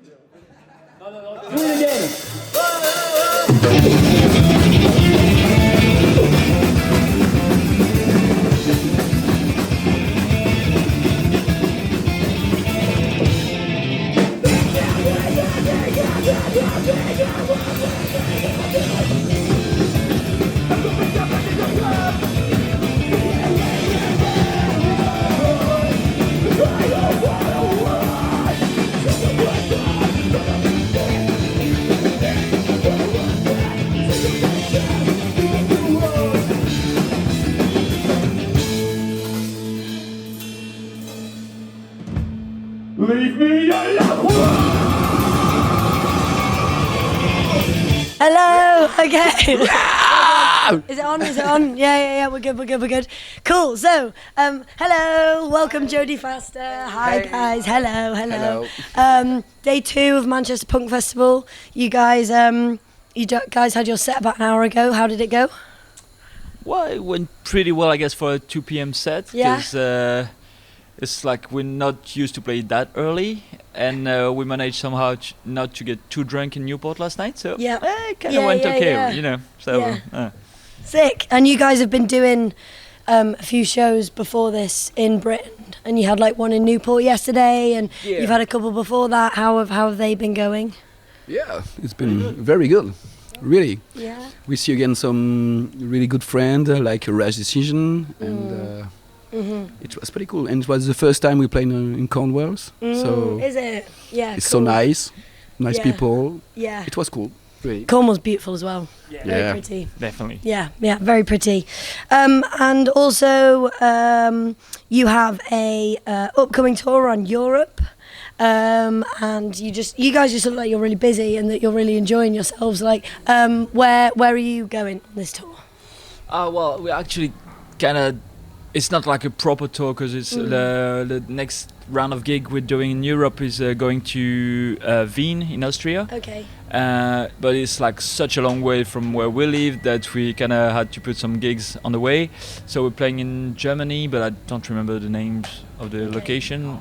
Do it again. Leave me alone! Hello. Okay. Is it on? Is it on? Yeah. We're good. Cool. So, hello. Welcome, JODIE FASTER. Hi, guys. Hello. Day 2 of Manchester Punk Festival. You guys, guys had your set about an hour ago. How did it go? Well, it went pretty well, I guess, for a 2 p.m. set. Yeah. Because it's like we're not used to play that early, and we managed somehow not to get too drunk in Newport last night. So Yeah. it kind of went okay, yeah. you know. So Sick. And you guys have been doing a few shows before this in Britain, and you had like one in Newport yesterday, and you've had a couple before that. How have they been going? Yeah, it's been very good, really. Yeah. We see again some really good friend like Rash Decision, and it was pretty cool. And it was the first time we played in Cornwall, so Is it? Yeah. it's cool. so nice Yeah. people. Yeah. It was cool, really. Cornwall's beautiful as well. Yeah. Very pretty. definitely. Yeah, very pretty. And also, you have a upcoming tour on Europe, and you guys just look like you're really busy and that you're really enjoying yourselves. Like, where are you going on this tour? Well, we actually kind of. It's not like a proper tour because it's the next round of gig we're doing in Europe is going to Wien in Austria. Okay. But it's like such a long way from where we live that we kind of had to put some gigs on the way. So we're playing in Germany, but I don't remember the names of the location.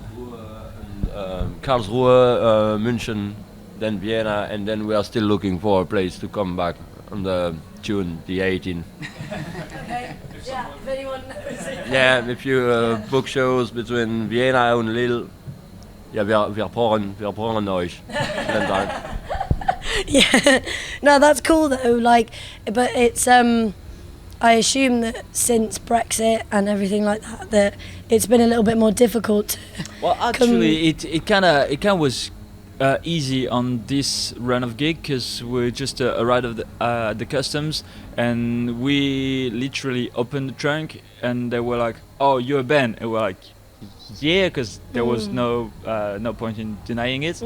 Karlsruhe, München, then Vienna, and then we are still looking for a place to come back on the June the 18th. Okay. Yeah, if anyone knows it. Yeah, if you book shows between Vienna and Lille, ja, wir brauchen euch. Then Yeah. No, that's cool though. Like, but it's I assume that since Brexit and everything like that, that it's been a little bit more difficult to. Well, actually, it kind of was easy on this run of gig because we just arrived at the customs and we literally opened the trunk and they were like, "Oh, you're a band," and we're like, "Yeah," because there was no point in denying it,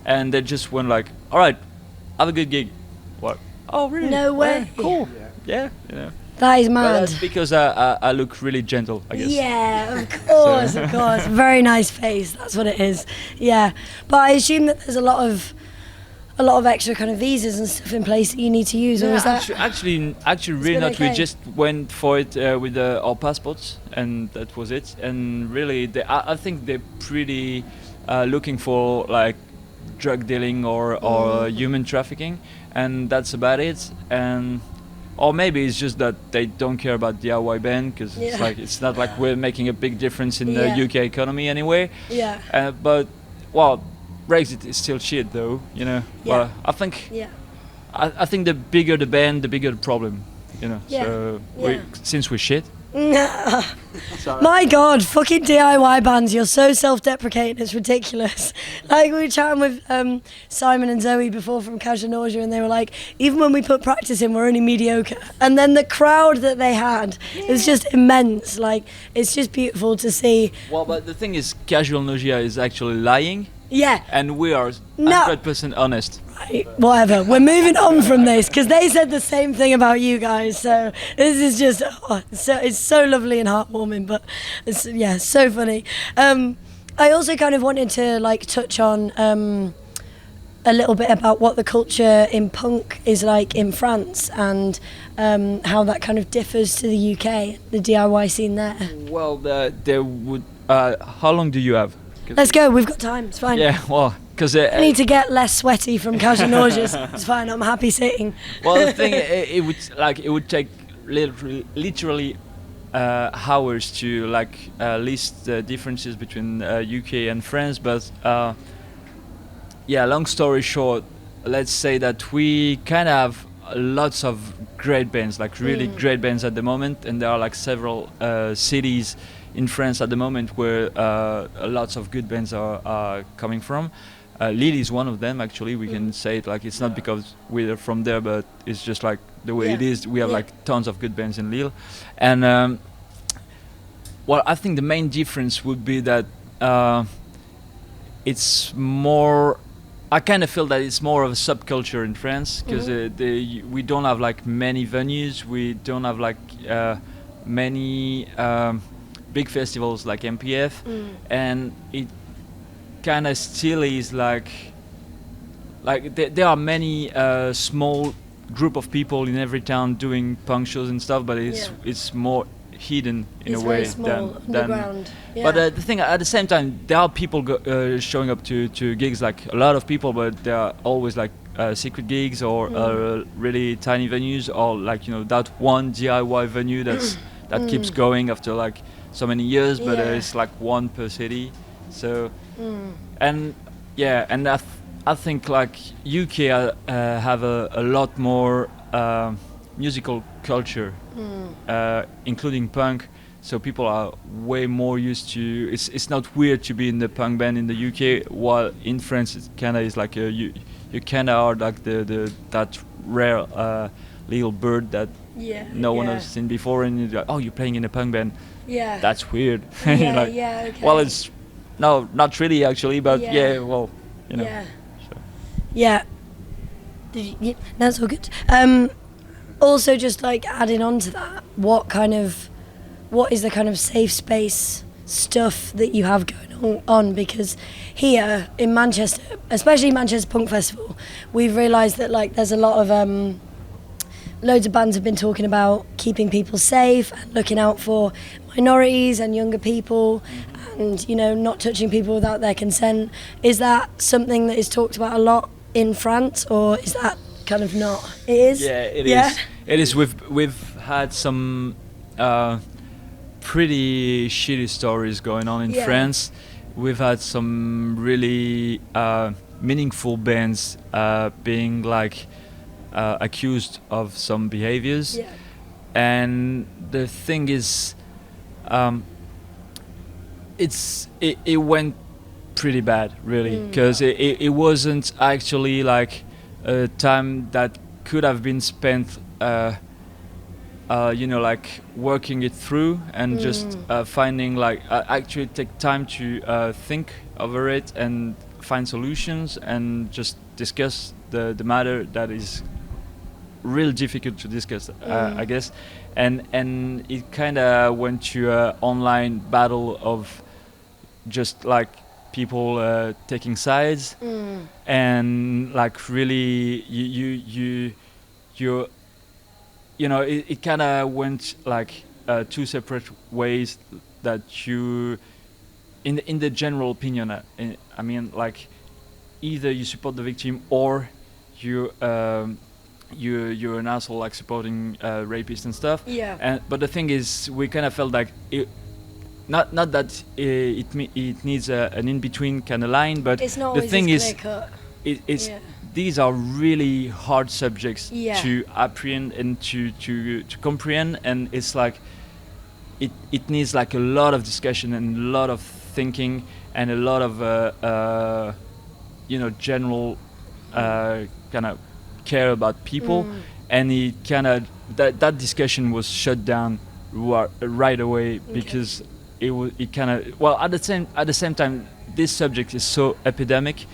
and they just went like, "All right, have a good gig." What? Oh, really? No way. Cool. Yeah, you know. That is But mad. that's because I look really gentle, I guess. Yeah, of course. Very nice face. That's what it is. Yeah, but I assume that there's a lot of extra kind of visas and stuff in place that you need to use, or is that? Actually, really been not. okay? We just went for it with our passports, and that was it. And really, I think they're pretty looking for like drug dealing or human trafficking, and that's about it. And or maybe it's just that they don't care about DIY band because it's not like we're making a big difference in the UK economy anyway. Yeah. But well, Brexit is still shit though, you know. Yeah. Well, I think. Yeah. I think the bigger the band, the bigger the problem, you know. Yeah. So Yeah. since we're shit. My God, fucking DIY bands, you're so self-deprecating, it's ridiculous. Like, we were chatting with Simon and Zoe before from Casual Nausea, and they were like, even when we put practice in, we're only mediocre. And then the crowd that they had, it was just immense. Like, it's just beautiful to see. Well, but the thing is, Casual Nausea is actually lying, Yeah, and we are No. 100% honest. right, whatever. We're moving on from this, because they said the same thing about you guys. So this is just, it's so lovely and heartwarming, but it's, yeah, so funny. I also kind of wanted to like touch on a little bit about what the culture in punk is like in France and how that kind of differs to the UK, the DIY scene there. Well, there would. How long do you have? Let's go, we've got time, it's fine. Yeah, well, because I need to get less sweaty from casual nauseous. It's fine. I'm happy sitting. well, the thing it would take literally hours to list the differences between UK and France, but yeah, long story short, let's say that we kind of have lots of great bands, like really great bands at the moment, and there are like several cities in France at the moment where lots of good bands are coming from. Lille is one of them, actually. We can say it like it's not because we're from there, but it's just like the way it is. We have like tons of good bands in Lille, and well, I think the main difference would be that it's more. I kind of feel that it's more of a subculture in France because we don't have like many venues. We don't have like many big festivals like MPF, and it kind of still is like there are many small group of people in every town doing punk shows and stuff, but it's more hidden in It's a way very small, underground. Yeah. But the thing, at the same time, there are people showing up to gigs, like a lot of people, but there are always like secret gigs or really tiny venues, or like that one DIY venue that keeps going after like so many years, but it's like one per city. So and I think like UK have a lot more musical culture, including punk. So people are way more used to. It's not weird to be in the punk band in the UK, while in France it kind of is like you kind of are like that rare little bird that no one has seen before, and you're like, oh, you're playing in a punk band. Yeah. That's weird. Yeah, like, okay. Well, it's no, not really actually, but well, Yeah. So. Yeah. That's all good. Also, just like adding on to that, what is the kind of safe space stuff that you have going on? Because here in Manchester, especially Manchester Punk Festival, we've realised that like there's a lot of loads of bands have been talking about keeping people safe and looking out for minorities and younger people, and not touching people without their consent. Is that something that is talked about a lot in France, or is that kind of not? It is. Yeah, it is. It is. We've had some pretty shitty stories going on in France. We've had some really meaningful bands being like accused of some behaviors. Yeah. And the thing is, it went pretty bad, really, because it wasn't actually like a time that could have been spent like working it through and just finding like actually take time to think over it and find solutions and just discuss the matter that is real difficult to discuss, I guess, and it kind of went to an online battle of just like people taking sides, and like really it kind of went like two separate ways that you in the general opinion, I mean, like either you support the victim or you're an asshole, like supporting rapists and stuff. Yeah. But the thing is, we kind of felt like not that it needs an in between kind of line, but It's not the always thing as is, clear-cut. it's these are really hard subjects Yeah. to apprehend and to comprehend, and it's like it needs like a lot of discussion and a lot of thinking and a lot of general kind of care about people, and it kind of that discussion was shut down right away because it kind of, well, at the same time, this subject is so epidemic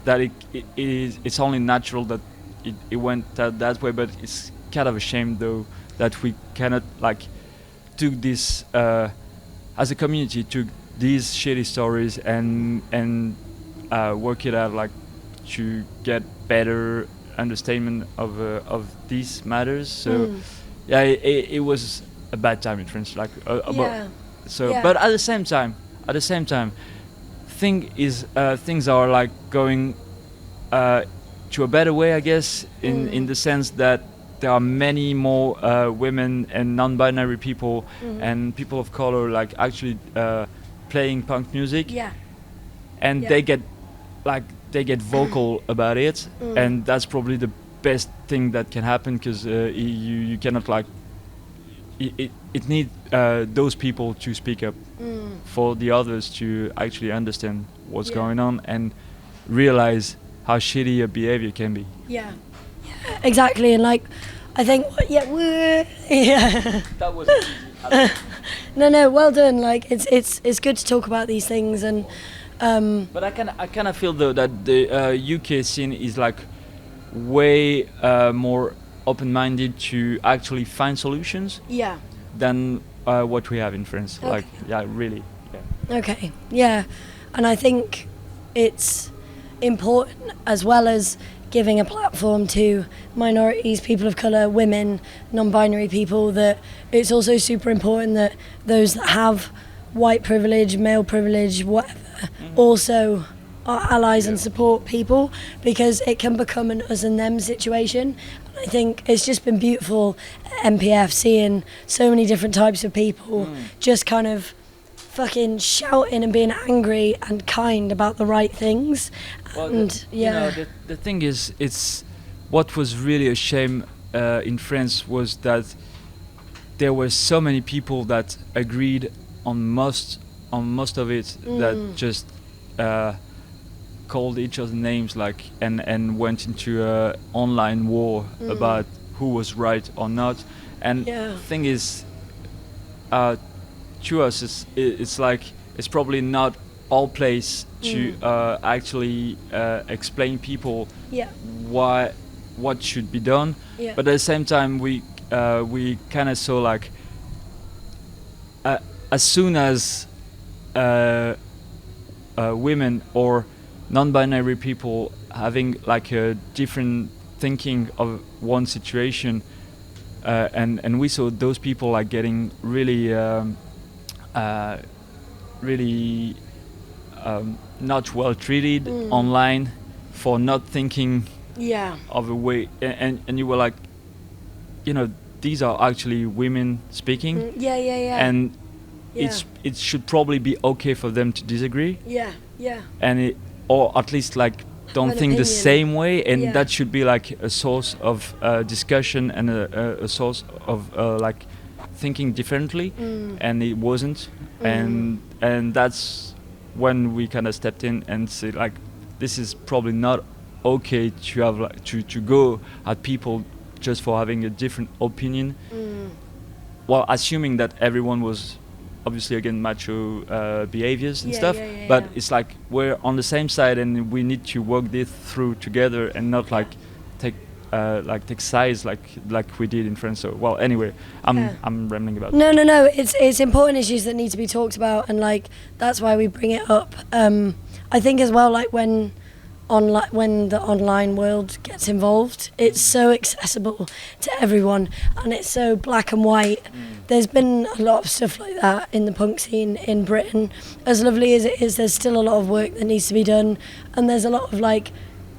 that it's only natural that it went that way. But it's kind of a shame though that we cannot like took this as a community, took these shitty stories and work it out like to get better understanding of these matters. So it was a bad time in France, like but at the same time think is things are like going to a better way, I guess, in the sense that there are many more women and non-binary people and people of color like actually playing punk music, and they get vocal about it, and that's probably the best thing that can happen, because you cannot like it need those people to speak up for the others to actually understand what's going on and realize how shitty your behavior can be. Yeah, exactly. And like, I think, yeah. That was No, well done. Like, it's good to talk about these things, and but I kind of feel though that the UK scene is like way more open-minded to actually find solutions than what we have in France. Okay. Like, yeah, really. Yeah. Okay, yeah. And I think it's important, as well as giving a platform to minorities, people of colour, women, non-binary people, that it's also super important that those that have white privilege, male privilege, whatever, also are allies and support people, because it can become an us and them situation. And I think it's just been beautiful at MPF seeing so many different types of people just kind of fucking shouting and being angry and kind about the right things. Well, And you know, the thing is, it's what was really a shame in France was that there were so many people that agreed on most of it, that just called each other names, like, and went into a online war about who was right or not. And the thing is, to us, it's like it's probably not our place to actually explain people what should be done. But at the same time, we kind of saw like as soon as women or non-binary people having like a different thinking of one situation, and we saw those people like getting really not well treated online for not thinking of a way, and you were like, you know, these are actually women speaking, and it should probably be okay for them to disagree, and or at least like don't think the same way, and that should be like a source of discussion and a source of like thinking differently, and it wasn't, and that's when we kind of stepped in and said like, this is probably not okay to have like to go at people just for having a different opinion, while assuming that everyone was obviously again macho behaviors and stuff, but it's like we're on the same side and we need to work this through together and not like take sides like we did in France. So well, anyway, I'm rambling about. No, it's important issues that need to be talked about, and like that's why we bring it up. I think as well, like when the online world gets involved, it's so accessible to everyone and it's so black and white. There's been a lot of stuff like that in the punk scene in Britain. As lovely as it is, there's still a lot of work that needs to be done, and there's a lot of like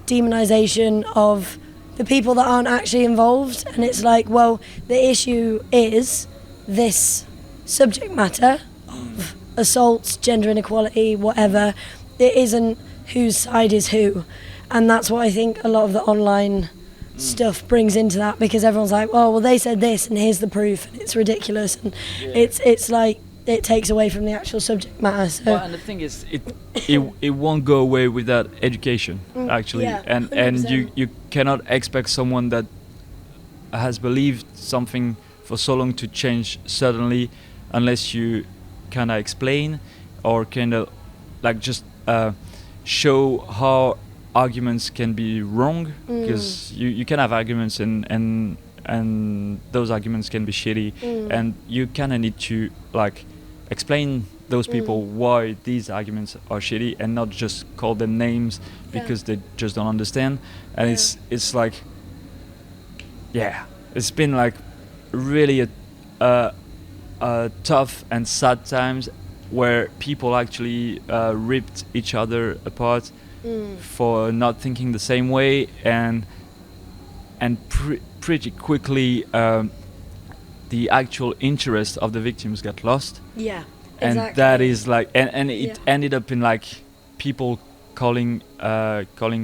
demonisation of the people that aren't actually involved. And it's like, well, the issue is this subject matter of assaults, gender inequality, whatever. It isn't whose side is who, and that's what I think a lot of the online stuff brings into that, because everyone's like, oh well, they said this and here's the proof, and it's ridiculous, and it's like it takes away from the actual subject matter. So well, and the thing is, it won't go away without education, actually, and you cannot expect someone that has believed something for so long to change suddenly, unless you kind of explain or kind of like just show how arguments can be wrong, because you can have arguments and those arguments can be shitty, and you kind of need to like explain those people why these arguments are shitty, and not just call them names because they just don't understand. And it's like, it's been like really a tough and sad times, where people actually ripped each other apart for not thinking the same way, and pretty quickly the actual interest of the victims got lost. Yeah. And Exactly. that is like, and it Yeah. ended up in like people calling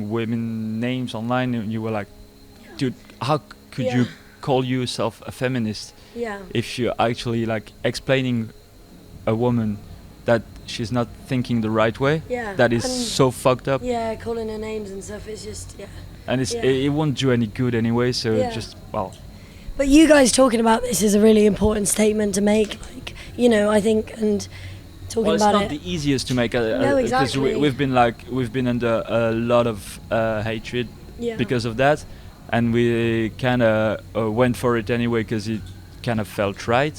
women names online, and you were like, dude, how could Yeah. you call yourself a feminist Yeah. if you're actually like explaining a woman that she's not thinking the right way? Yeah. That is And so fucked up, yeah, calling her names and stuff. It's just and it's Yeah. it won't do any good anyway. So Yeah. just well, But you guys talking about this is a really important statement to make. Like, you know, I think, and talking it's about not it. the easiest to make. No, exactly. We've been under a lot of hatred Yeah. because of that, and we kind of went for it anyway because it kind of felt right.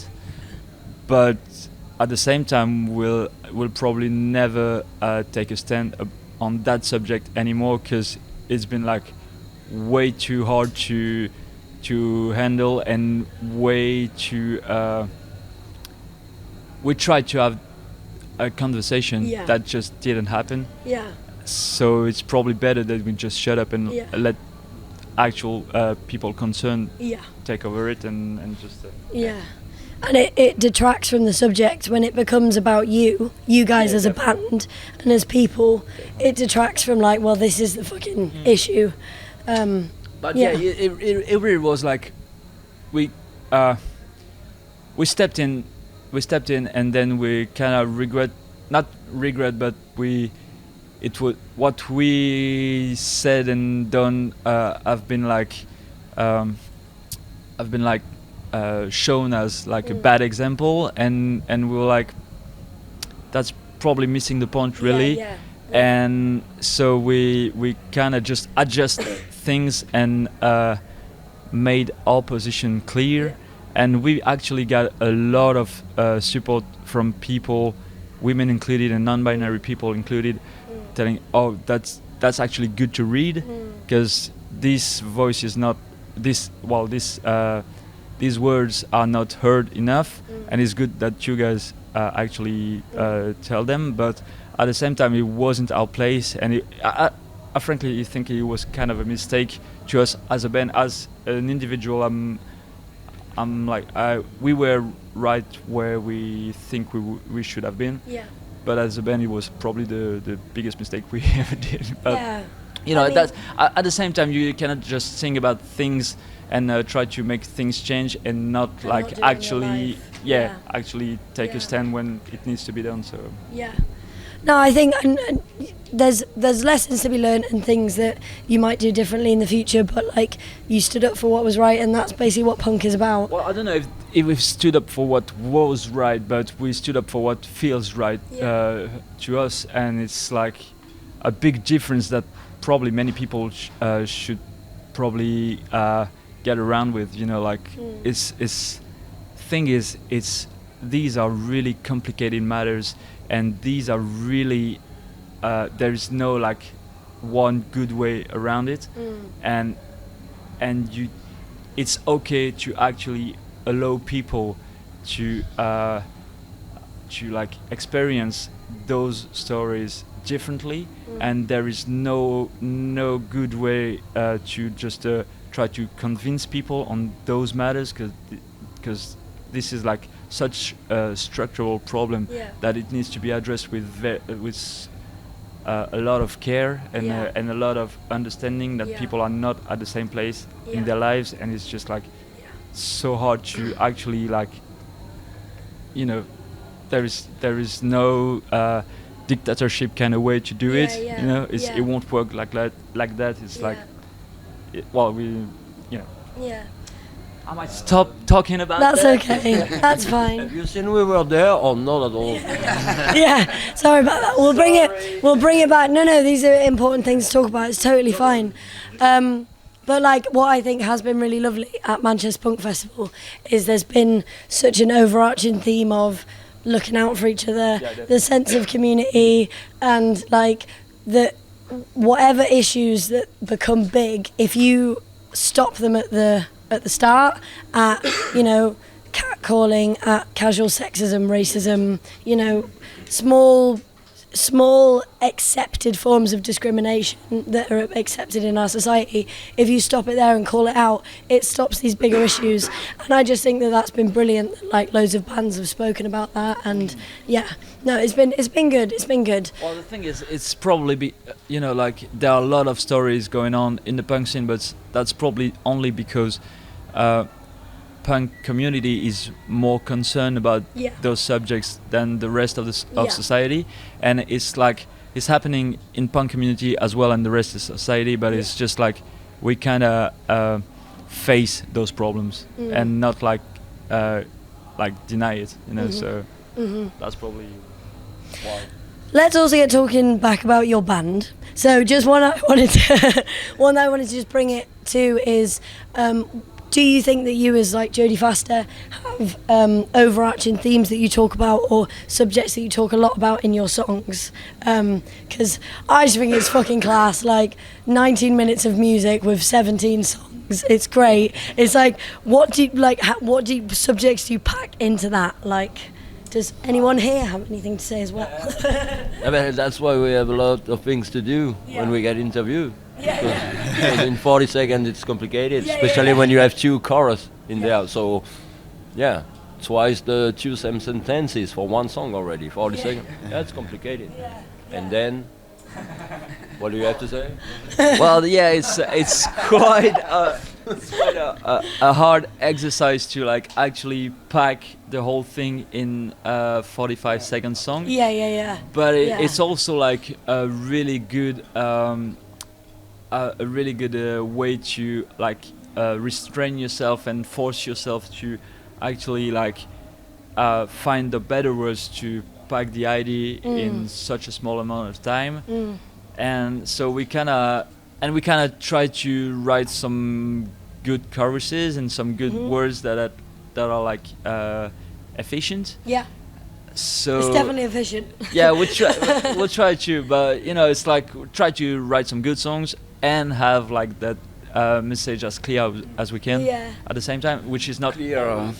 But at the same time, we'll probably never take a stand on that subject anymore because it's been like way too hard to handle, and way too. We tried to have a conversation Yeah. that just didn't happen. Yeah. So it's probably better that we just shut up and Yeah. let actual people concerned Yeah. take over it and just. Yeah. And it detracts from the subject when it becomes about you guys as a band and as people. It detracts from like, well, this is the fucking issue. But Yeah. it really was like we stepped in, and then we kind of not regret, but what we said and done have been like shown as like a bad example, and we were like, that's probably missing the point really. Yeah. And so we kind of just adjust things and made our position clear, and we actually got a lot of support from people, women included and non-binary people included, telling, oh, that's actually good to read, because this voice is not these words are not heard enough, and it's good that you guys actually tell them. But at the same time, it wasn't our place, and I frankly think it was kind of a mistake to us as a band. As an individual, I'm like, we were right where we think we should have been. Yeah. But as a band, it was probably the biggest mistake we ever did. But Yeah. you know, I mean- that at the same time, you cannot just think about things and try to make things change and not And like not do it in your actually, life. yeah, Yeah. actually take Yeah. a stand when it needs to be done. So Yeah. No, I think and there's lessons to be learned and things that you might do differently in the future, but like you stood up for what was right, and that's basically what punk is about. well, I don't know if we've stood up for what was right, but we stood up for what feels right to us, and it's like a big difference that probably many people should probably get around with. You know, like it's these are really complicated matters, and these are really there is no like one good way around it, and it's okay to actually allow people to like experience those stories differently, and there is no good way to just try to convince people on those matters, because this is like such a structural problem that it needs to be addressed with a lot of care and a lot of understanding that people are not at the same place in their lives, and it's just like so hard to actually like, you know, there is no dictatorship kind of way to do it. You know, it won't work like that. It's like, Yeah. I might stop talking about That's that. okay. That's fine. Have you seen we were there or not at all? Yeah, sorry about that. We'll bring it back. No, these are important things to talk about. It's totally fine. But like what I think has been really lovely at Manchester Punk Festival is there's been such an overarching theme of looking out for each other, the sense of community, and like the whatever issues that become big, if you stop them at the start, at, you know, catcalling, at casual sexism, racism, you know, small accepted forms of discrimination that are accepted in our society, if you stop it there and call it out, it stops these bigger issues. And I just think that that's been brilliant. Like, loads of bands have spoken about that, and yeah, no, it's been good. It's been good. Well, the thing is, it's probably like there are a lot of stories going on in the punk scene, but that's probably only because punk community is more concerned about those subjects than the rest of society, and it's like it's happening in punk community as well and the rest of society, but it's just like we kind of face those problems and not like deny it, so that's probably why. Let's also get talking back about your band. So just one I wanted to just bring it to is, do you think that you as like JODIE FASTER have overarching themes that you talk about or subjects that you talk a lot about in your songs? Because I just think it's fucking class, like 19 minutes of music with 17 songs. It's great. It's like, what subjects do you pack into that? Like, does anyone here have anything to say as well? I mean, that's why we have a lot of things to do when we get interviewed. Because in 40 seconds it's complicated, especially when you have two chorus in there. So, twice the two same sentences for one song already. 40 seconds. That's complicated. And then, what do you have to say? Well, it's quite a hard exercise to like actually pack the whole thing in a 45-second song. But it's also like a really good way to like restrain yourself and force yourself to actually like find the better words to pack the idea in such a small amount of time. And so we kind of try to write some good choruses and some good words that are like efficient. So it's definitely efficient. we'll try to, but it's like we try to write some good songs and have like that message as clear as we can at the same time, which is not clear.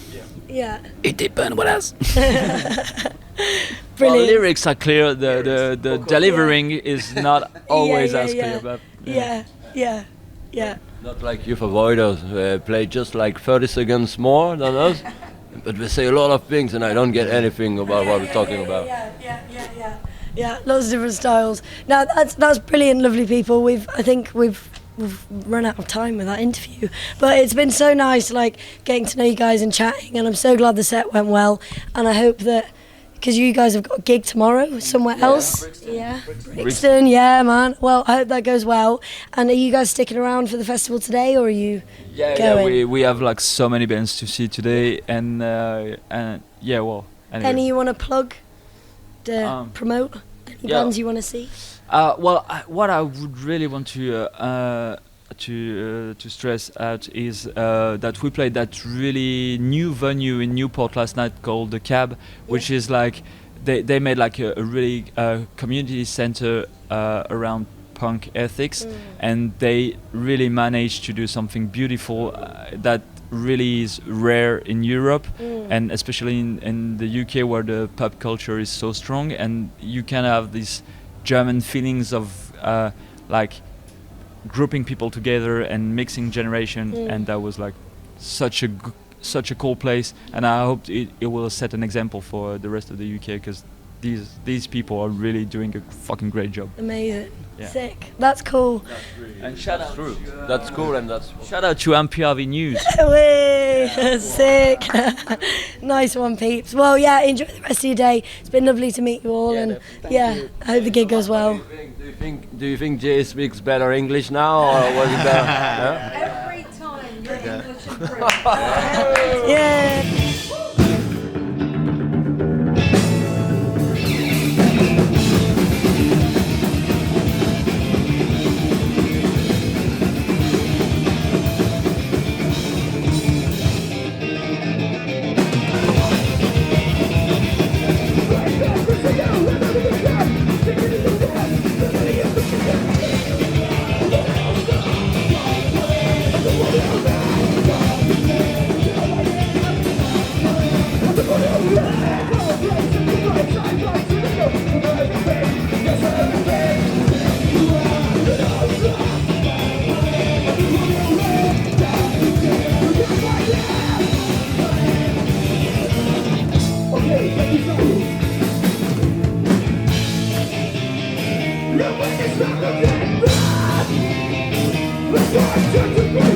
It depends what else. Well, the lyrics are clear. The delivering is not always as clear. But Not like Youth Avoiders, play just like 30 seconds more than us, but we say a lot of things and I don't get anything about what we're talking about. Yeah, lots of different styles. Now that's brilliant, lovely people. I think we've run out of time with that interview, but it's been so nice, like getting to know you guys and chatting. And I'm so glad the set went well. And I hope that because you guys have got a gig tomorrow somewhere else. Brixton. Yeah, man. Well, I hope that goes well. And are you guys sticking around for the festival today, or are you going? We have like so many bands to see today, and well. Anyway. Any you want to plug, promote? Any bands you want to see? What I would really want to stress out is that we played that really new venue in Newport last night called the Cab, which is like they made like a really community center around punk ethics, and they really managed to do something beautiful that really is rare in Europe, and especially in the UK where the pub culture is so strong, and you can have these German feelings of like grouping people together and mixing generation, and that was like such a cool place, and I hope it will set an example for the rest of the UK, because these people are really doing a fucking great job. Amazing. Sick. That's cool. And shout out That's cool, and that's shout out to MPRV News. Sick. Nice one, peeps. Well, enjoy the rest of your day. It's been lovely to meet you all, and I hope the gig goes well. Do you think Jay speaks better English now, or was it better? Every time your English improves. Yeah. We're going to